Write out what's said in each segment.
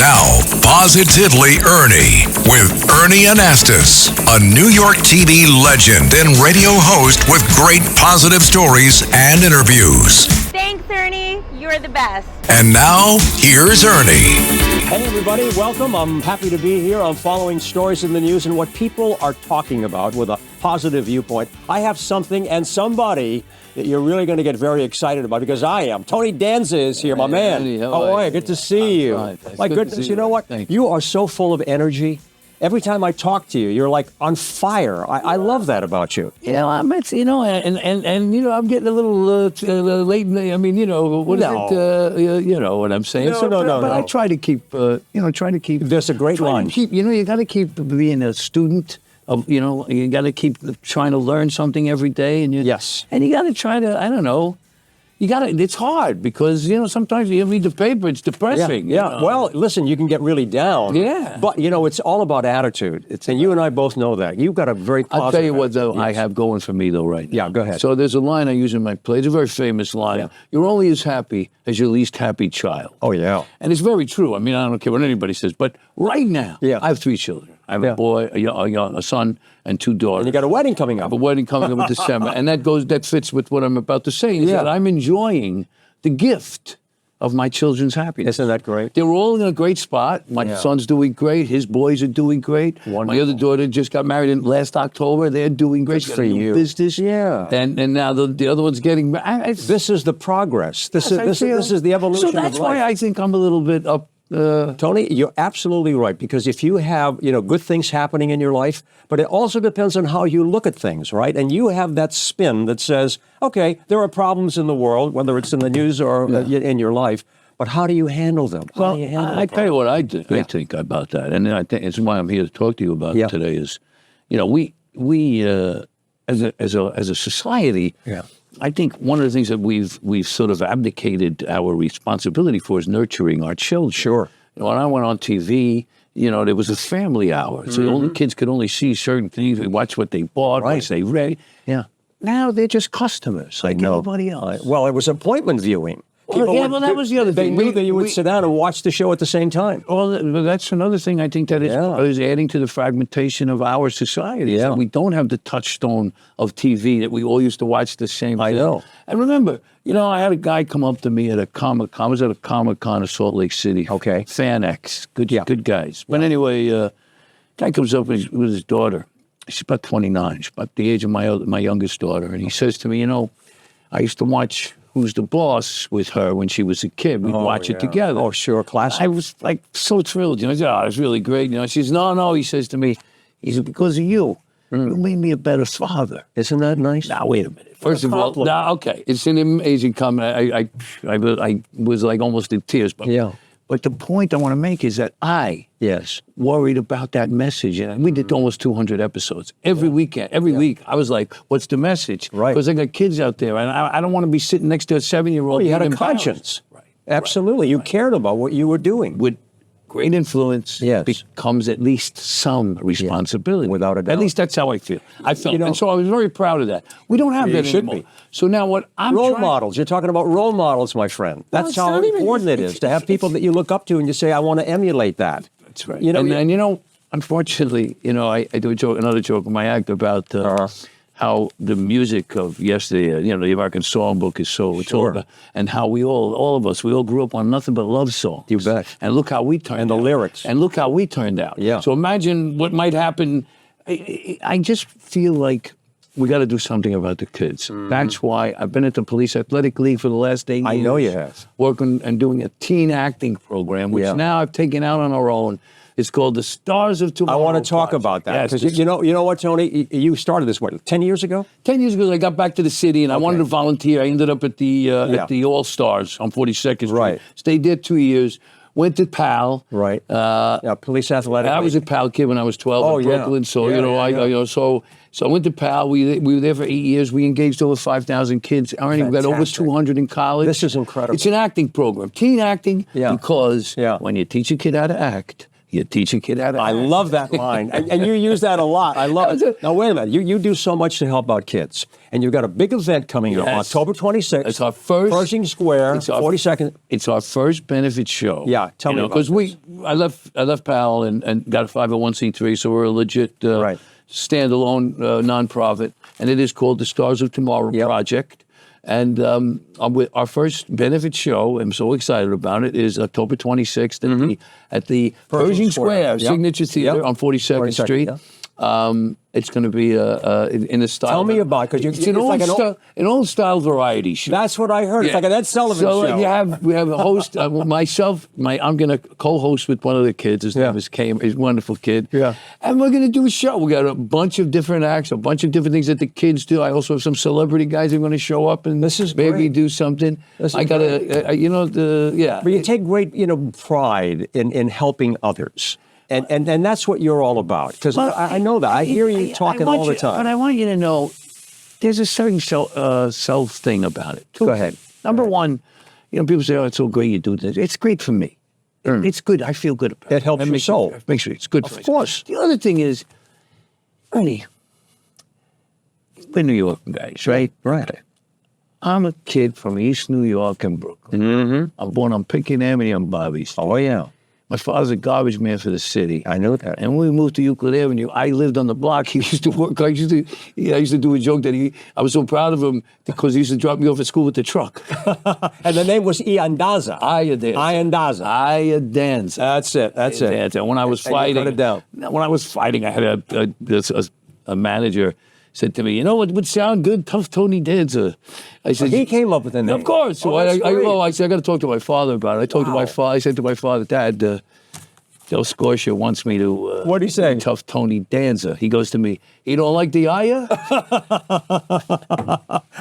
Now, Positively Ernie with Ernie Anastos, a New York TV legend and radio host with great positive stories and interviews. Thanks, Ernie. You're the best. And now, here's Ernie. Hey, everybody. Welcome. I'm happy to be here. I'm following stories in the news and what people are talking about with a positive viewpoint. I have something and somebody that you're really going to get very excited about, because I am. Tony Danza is here, my man. Ernie, how are you? Good to see you. Fine. My goodness, you know what? You are so full of energy. Every time I talk to you, you're like on fire. I love that about you. Yeah, I'm I'm getting a little late. I mean, what is it? You know what I'm saying. No. But I try to keep, There's a great line. You got to keep being a student. You got to keep trying to learn something every day, and Yes. and you got to try to. I don't know. It's hard because, sometimes you read the paper, it's depressing. Yeah. Well, listen, you can get really down. Yeah. But, it's all about attitude. And you and I both know that. You've got a very positive I'll tell you what, though, attitude. I have going for me, though, right now. Yeah, go ahead. So there's a line I use in my play. It's a very famous line. Yeah. You're only as happy as your least happy child. Oh, yeah. And it's very true. I mean, I don't care what anybody says. But right now, I have 3 children. I have a boy, a son, and 2 daughters. And you got a wedding coming up. I have a wedding coming up in December. And that fits with what I'm about to say. Is that I'm enjoying the gift of my children's happiness. Isn't that great? They're all in a great spot. My son's doing great. His boys are doing great. Wonderful. My other daughter just got married last October. They're doing great. Good for you. Business. Yeah. And now the other one's getting married. This is the progress. This is the evolution of So that's life. why I think I'm a little bit up. Tony, you're absolutely right, because if you have, good things happening in your life, but it also depends on how you look at things, right? And you have that spin that says, okay, there are problems in the world, whether it's in the news or in your life, but how do you handle them? How do you handle I tell you what I think about that, and I think it's why I'm here to talk to you about it today. Is, we as a society. Yeah. I think one of the things that we've sort of abdicated our responsibility for is nurturing our children. Sure. When I went on TV, there was a family hour, so only kids could only see certain things. We watch what they bought, what they read. Yeah. Now they're just customers like anybody else. Well, it was appointment viewing. That was the other thing. They knew that you would sit down and watch the show at the same time. Well, that's another thing I think that is adding to the fragmentation of our society. Yeah. We don't have the touchstone of TV that we all used to watch the same thing. I know. And remember, I had a guy come up to me at a Comic-Con. I was at a Comic-Con in Salt Lake City. Okay. Fan X. Good guys. But anyway, guy comes up with his daughter. She's about 29. She's about the age of my youngest daughter. And he says to me, I used to watch Who's the Boss with her when she was a kid. We'd watch it together. Oh, sure, classic. I was like so thrilled. I said, oh, it's really great. She says, no, he says to me, he said, because of you, you made me a better father. Isn't that nice? Now, wait a minute. First of all, okay, it's an amazing comment. I was like almost in tears. But the point I want to make is that I worried about that message. And we did almost 200 episodes. Every weekend, every week, I was like, what's the message? Right. Because I got kids out there, and I don't want to be sitting next to a 7-year-old. Well, you had a conscience. Right. Absolutely. You cared about what you were doing. With great influence becomes at least some responsibility. Without a doubt. At least that's how I feel. I felt. And so I was very proud of that. We don't have that anymore. Be. So now what I'm Role models. You're talking about role models, my friend. That's how important it is to have people that you look up to and you say, I want to emulate that. That's right. And unfortunately, I do another joke in my act about how the music of yesterday, the American Songbook is so, it's all about, and how all of us grew up on nothing but love songs. You bet. And look how we turned out. And the lyrics. And look how we turned out. Yeah. So imagine what might happen. I just feel like we got to do something about the kids. That's why I've been at the Police Athletic League for the last 8 years. I know you have. Working and doing a teen acting program, which now I've taken out on our own. It's called the Stars of Tomorrow. I want to talk about that. Because you know what, Tony? You started this, 10 years ago? 10 years ago, I got back to the city, and I wanted to volunteer. I ended up at the All-Stars on 42nd Street. Right. Stayed there 2 years. Went to PAL. Right. Police Athletic. I was a PAL kid when I was 12 in Brooklyn. So So I went to PAL. We were there for 8 years. We engaged over 5,000 kids. Ernie, we got over 200 in college. This is incredible. It's an acting program, teen acting, because when you teach a kid how to act, You teach a kid how to I act. love that line. And you use that a lot. I love it. Now, wait a minute. You do so much to help out kids. And you've got a big event coming up, October 26th. It's our first. Pershing Square, 42nd. It's our first benefit show. Yeah, tell me about this. Because I left Powell and got a 501c3, so we're a legit standalone nonprofit. And it is called the Stars of Tomorrow Project. And our first benefit show, I'm so excited about it, is October 26th at the Pershing Square Signature Theater on 42nd Street. It's going to be in the style. Tell me about it, because it's an old style variety show. That's what I heard. It's like an Ed Sullivan show. So we have a host, myself. I'm going to co-host with one of the kids. His name is Kay. He's a wonderful kid. Yeah. And we're going to do a show. We got a bunch of different acts, a bunch of different things that the kids do. I also have some celebrity guys who are going to show up and maybe do something. I got But you take great, pride in helping others. And that's what you're all about. Because I know that. I hear you talking all the time. But I want you to know, there's a certain self thing about it. Go ahead. Number one, people say, oh, it's so great you do this. It's great for me. It's good. I feel good about it. It helps your soul. Makes sure it's good for me. Of course. The other thing is, Ernie, we're New York guys, right? Right. I'm a kid from East New York and Brooklyn. I'm born on Pinckney Avenue on Bobby Street. Oh, yeah. My father's a garbage man for the city. I know that. And when we moved to Euclid Avenue, I lived on the block. He used to work. I used to do a joke that I was so proud of him because he used to drop me off at school with the truck. And the name was Danza. Danza. That's it. And when I was fighting, I had a manager said to me, what would sound good? Tough Tony Danza. I said, he came up with the name. Of course. So I said, I got to talk to my father about it. I talked to my father. I said to my father, Dad, Joe Scotia wants me to... what did he say? Tough Tony Danza. He goes to me, you don't like the Aya?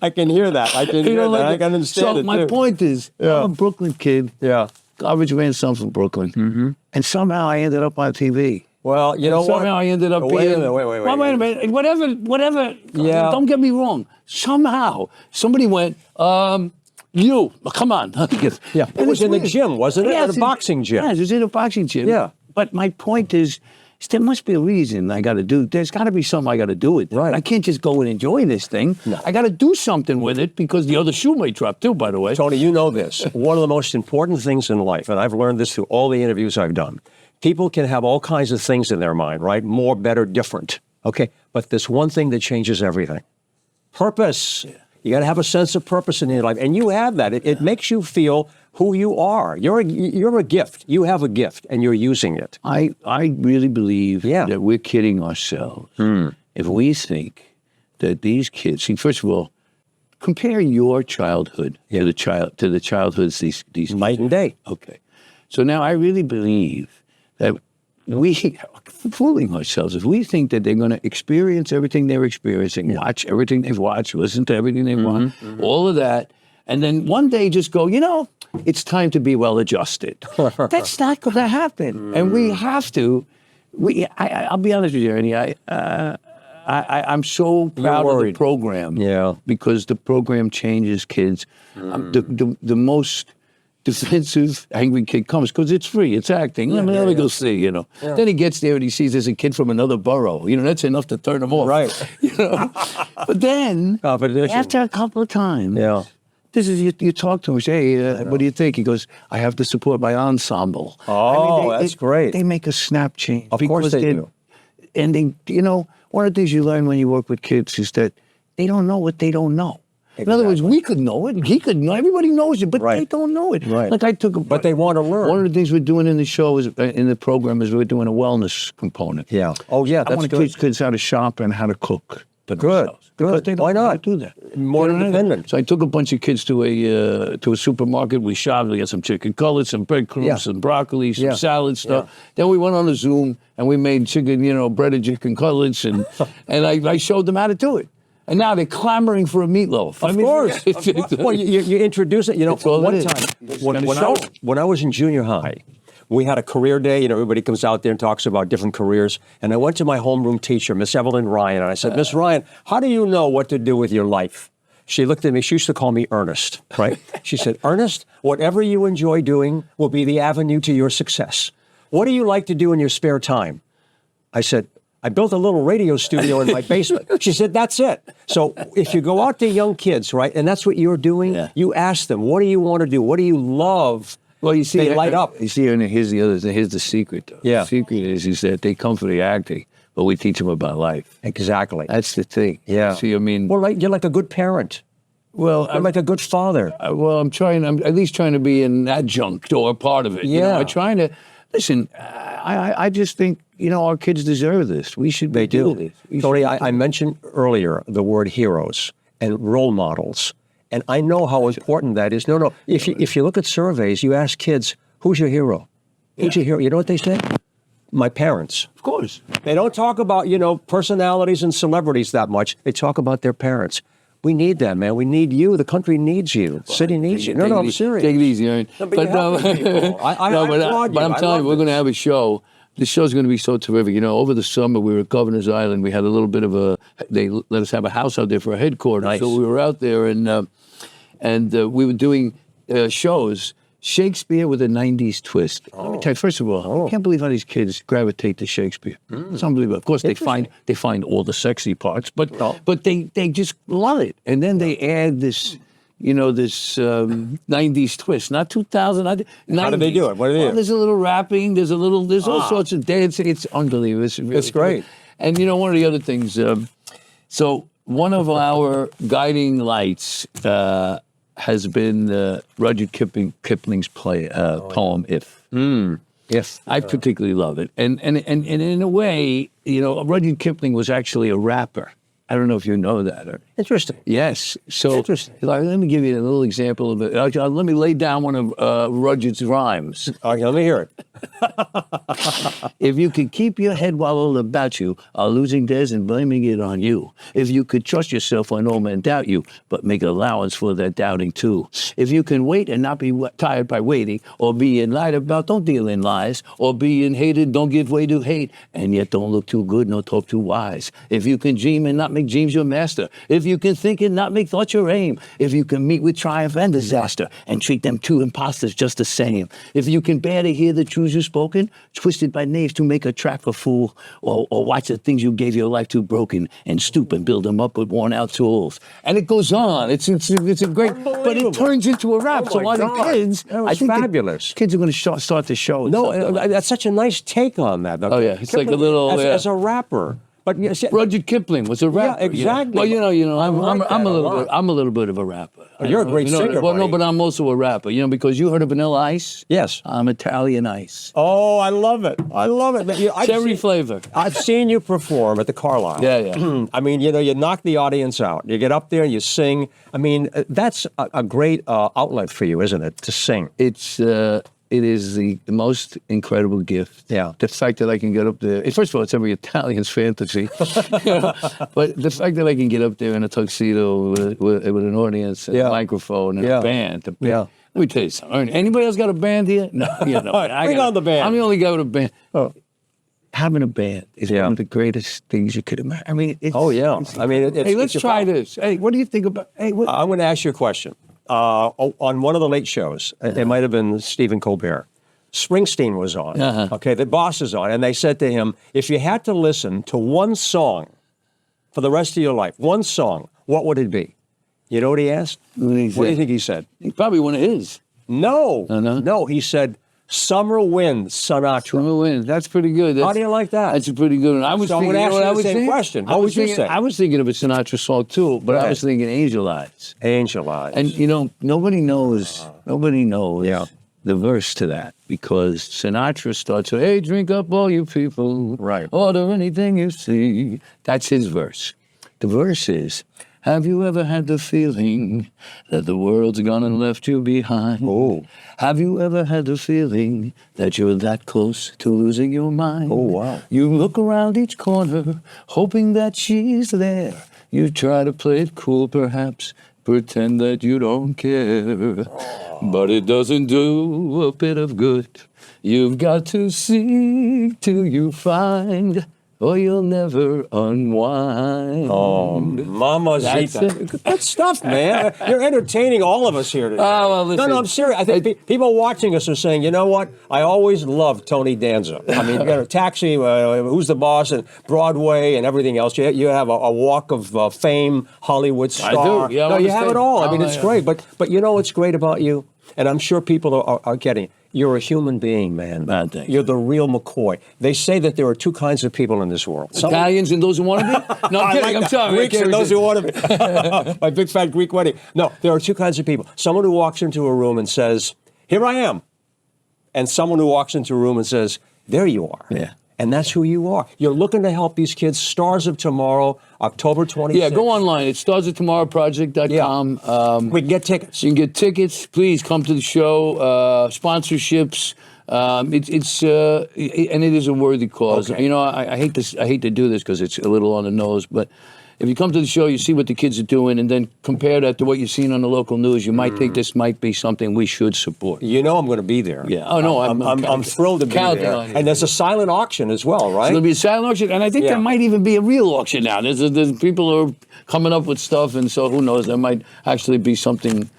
I can hear that. I can understand it, So my point is, I'm a Brooklyn kid. Yeah. Garbage man son from Brooklyn. And somehow I ended up on TV. Well, you know what? Somehow I ended up being... Wait a minute. Whatever. Yeah. Don't get me wrong. Somehow, somebody went, come on. Yeah. It was in the gym, wasn't it? Yeah, at a boxing gym. Yeah, it was in a boxing gym. Yeah. But my point is, there must be a reason I got to do. There's got to be something I got to do with it. Right. I can't just go and enjoy this thing. No. I got to do something with it because the other shoe may drop too, by the way. Tony, you know this. One of the most important things in life, and I've learned this through all the interviews I've done, people can have all kinds of things in their mind, right? More, better, different. Okay? But there's one thing that changes everything. Purpose. Yeah. You got to have a sense of purpose in your life. And you have that. It makes you feel who you are. You're a gift. You have a gift, and you're using it. I really believe that we're kidding ourselves if we think that these kids... See, first of all, compare your childhood to the childhoods these night and day. Okay. So now I really believe that we are fooling ourselves if we think that they're going to experience everything they're experiencing, watch everything they've watched, listen to everything they've watched, all of that, and then one day just go, it's time to be well-adjusted. That's not going to happen. And we have to. I'll be honest with you, Ernie. I'm so proud of the program. Yeah. Because the program changes kids. The most defensive, angry kid comes because it's free, it's acting. Let me go see, Yeah. Then he gets there and he sees there's a kid from another borough. That's enough to turn him off. Right. But then, after a couple of times, you talk to him, say, hey, what do you think? He goes, I have to support my ensemble. Oh, that's great. They make a snap change. Of course they do. And one of the things you learn when you work with kids is that they don't know what they don't know. Exactly. In other words, we could know it, he could know it, everybody knows it, but they don't know it. Right. But they want to learn. One of the things we're doing in the show, in the program, is we're doing a wellness component. Yeah. Oh, yeah, that's good. I want to teach kids how to shop and how to cook. Good. Why not do that? More independent. So I took a bunch of kids to a supermarket. We shopped. We got some chicken cutlets, some breadcrumbs, some broccoli, some salad stuff. Then we went on a Zoom and we made chicken, breaded chicken cutlets, and I showed them how to do it. And now they're clamoring for a meatloaf. Of course. Well, you introduce it. One time when I was in junior high, we had a career day, everybody comes out there and talks about different careers. And I went to my homeroom teacher, Miss Evelyn Ryan, and I said, Miss Ryan, how do you know what to do with your life? She looked at me, she used to call me Ernest, right? She said, Ernest, whatever you enjoy doing will be the avenue to your success. what do you like to do in your spare time? I said, I built a little radio studio in my basement. She said, that's it. So if you go out to young kids, right, and that's what you're doing, you ask them, what do you want to do? What do you love? Well, you see, they light up. You see, Ernie, here's the other thing. Here's the secret, though. Yeah. The secret is that they come for the acting, but we teach them about life. Exactly. That's the thing. Yeah. See, I mean... Well, you're like a good parent. Well, I'm like a good father. I'm at least trying to be an adjunct or a part of it. Yeah. You know, I'm trying to... Listen, I just think, our kids deserve this. We should They do. this. Tony, I mentioned earlier the word heroes and role models, and I know how important that is. No. If you look at surveys, you ask kids, who's your hero? Who's your hero? You know what they say? My parents. Of course. They don't talk about, personalities and celebrities that much. They talk about their parents. We need that, man. We need you. The country needs you. The city needs you. No, I'm serious. Take it easy, Ernie. No, but I'm telling you, we're going to have a show. This show's going to be so terrific. Over the summer, we were at Governor's Island. We had a little bit of they let us have a house out there for a headquarters. Nice. So we were out there, and we were doing shows. Shakespeare with a 90s twist. Let me tell you, first of all, I can't believe how these kids gravitate to Shakespeare. It's unbelievable. Of course, they find all the sexy parts, but they just love it. And then they add this, this 90s twist, not 2000. How do they do it? What do they do? There's a little rapping. There's all sorts of dancing. It's unbelievable. It's really great. And one of the other things. So one of our guiding lights. Has been Rudyard Kipling's poem "If." Yes, I particularly love it, and in a way, Rudyard Kipling was actually a rapper. I don't know if you know that. Interesting. Yes. So Interesting. Let me give you a little example of it. Let me lay down one of Rudyard's rhymes. Okay, let me hear it. If you could keep your head while all about you are losing theirs and blaming it on you. If you could trust yourself when all men doubt you, but make allowance for their doubting too. If you can wait and not be tired by waiting, or being lied about, don't deal in lies, or being hated, don't give way to hate, and yet don't look too good nor talk too wise. If you can dream and not make dreams your master. If you can think and not make thoughts your aim. If you can meet with triumph and disaster and treat them two imposters just the same. If you can bear to hear the truths you've spoken, twisted by knaves to make a trap for fool, or watch the things you gave your life to broken and stoop and build them up with worn out tools. And it goes on. It's a great, but it turns into a rap. So while the kids, I think fabulous. Kids are going to start the show. No, that's such a nice take on that. Oh yeah, it's like a little as a rapper. But Rudyard Kipling was a rapper. Yeah, exactly. Well, I'm a little bit of a rapper. Oh, you're a great singer. Well, no, but I'm also a rapper. Because you heard of Vanilla Ice? Yes. I'm Italian Ice. Oh, I love it. I love it. Cherry flavor. I've seen you perform at the Carlisle. Yeah. I mean, you knock the audience out. You get up there and you sing. I mean, that's a great outlet for you, isn't it, to sing? It is the most incredible gift. Yeah. The fact that I can get up there. First of all, it's every Italian's fantasy. But the fact that I can get up there in a tuxedo with an audience and a microphone and a band. Let me tell you something. Anybody else got a band here? No. Bring on the band. I'm the only guy with a band. Oh. Having a band is one of the greatest things you could imagine. I mean, hey, let's try this. Hey, what do you think about? Hey, I'm going to ask you a question. On one of the late shows, it might have been Stephen Colbert, Springsteen was on. Okay, the boss is on, and they said to him, if you had to listen to one song for the rest of your life, one song, what would it be? You know what he asked? What do you think he said? Probably one of his. No, he said, Summer Wind, Sinatra. Summer Wind, that's pretty good. How do you like that? That's a pretty good one. I was thinking, I'm going to ask you the same question. What would you say? I was thinking of a Sinatra song too, but I was thinking Angel Eyes. Angel Eyes. And nobody knows the verse to that, because Sinatra starts with, hey, drink up all you people. Right. Order anything you see. That's his verse. The verse is, have you ever had the feeling that the world's gone and left you behind? Oh. Have you ever had the feeling that you're that close to losing your mind? Oh, wow. You look around each corner, hoping that she's there. You try to play it cool, perhaps, pretend that you don't care. But it doesn't do a bit of good. You've got to seek till you find or you'll never unwind. Oh, Mama That's Zita. Good stuff, man. You're entertaining all of us here today. Oh, well, listen. No, I'm serious. I think people watching us are saying, you know what? I always loved Tony Danza. I mean, you got a Taxi, Who's the Boss, and Broadway, and everything else. You have a walk of fame, Hollywood star. I do. Yeah, no, you have it all. I mean, Oh, it's yeah. great. But you know what's great about you? And I'm sure people are getting it. You're a human being, man. Man, thanks. You're the real McCoy. They say that there are two kinds of people in this world. Italians and those who want to be? No, I'm kidding. I'm sorry. Greeks and those who want to be. My big fat Greek wedding. No, there are two kinds of people. Someone who walks into a room and says, "Here I am," and someone who walks into a room and says, "There you are." Yeah. And that's who you are. You're looking to help these kids. Stars of Tomorrow, October 26th. Yeah, go online. It's starsoftomorrowproject.com. We can get tickets. You can get tickets. Please come to the show. Sponsorships. And it is a worthy cause. Okay. You know, I hate this. I hate to do this because it's a little on the nose, but if you come to the show, you see what the kids are doing, and then compare that to what you've seen on the local news, you might think this might be something we should support. You know I'm going to be there. Yeah. Oh no, I'm thrilled to be counting there. on you. And there's a silent auction as well, right? There'll be a silent auction, and I think there might even be a real auction now. There's people who are coming up with stuff, and so who knows? There might actually be something.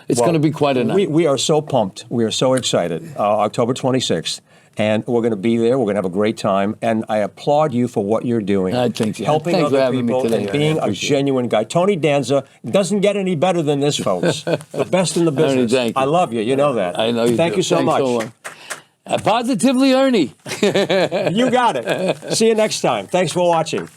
It's going to be quite a night. We are so pumped. We are so excited. October 26th. And we're going to be there. We're going to have a great time. And I applaud you for what you're doing. Thank you. Helping Thanks for other having me people today. and being a genuine guy. Tony Danza doesn't get any better than this, folks. The best in the business. Ernie, thank you. I love you. You know that. I know you Thank do. you so Thanks much. so much. Positively Ernie. You got it. See you next time. Thanks for watching.